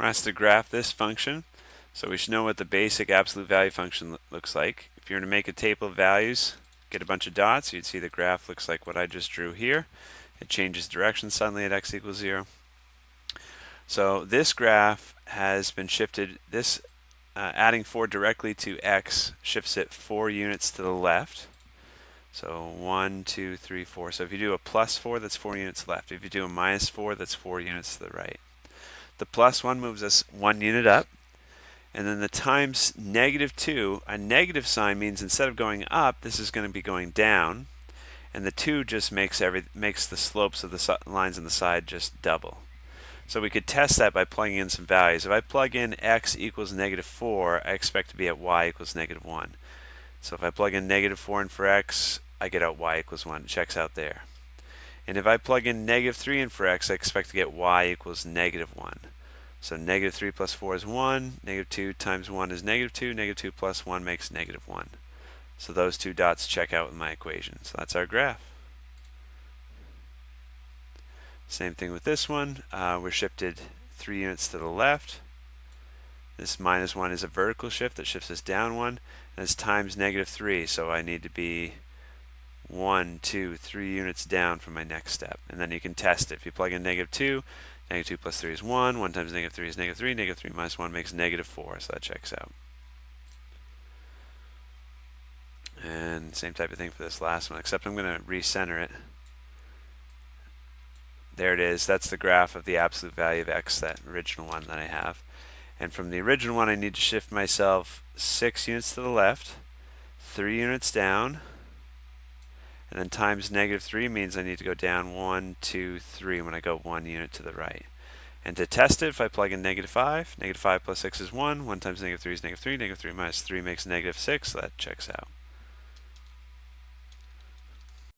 We're asked to graph this function, so we should know what the basic absolute value function looks like. If you were to make a table of values, get a bunch of dots, you'd see the graph looks like what I just drew here. It changes direction suddenly at x equals 0. So this graph has been shifted. Adding 4 directly to x shifts it 4 units to the left. So 1, 2, 3, 4. So if you do a plus 4, that's 4 units left. If you do a minus 4, that's 4 units to the right. The plus 1 moves us 1 unit up. And then the times -2, a negative sign means instead of going up, this is going to be going down. And the 2 just makes the slopes of the lines on the side just double. So we could test that by plugging in some values. If I plug in x equals -4, I expect to be at y equals -1. So if I plug in -4 in for x, I get out y equals 1. It checks out there. And if I plug in -3 in for x, I expect to get y equals -1. So -3 plus 4 is 1, -2 times 1 is -2, -2 plus 1 makes -1. So those two dots check out with my equation. So that's our graph. Same thing with this one. We're shifted 3 units to the left. This -1 is a vertical shift that shifts us down 1. And it's times -3, so I need to be 1, 2, 3 units down from my next step. And then you can test it. If you plug in -2, -2 plus 3 is 1. 1 times -3 is -3. -3 minus 1 makes -4, so that checks out. And same type of thing for this last one, except I'm going to recenter it. There it is. That's the graph of the absolute value of x, that original one that I have. And from the original one, I need to shift myself 6 units to the left, 3 units down, and then times -3 means I need to go down 1, 2, 3 when I go 1 unit to the right. And to test it, if I plug in -5, -5 plus 6 is 1, 1 times -3 is -3, -3 minus 3 makes -6, so that checks out.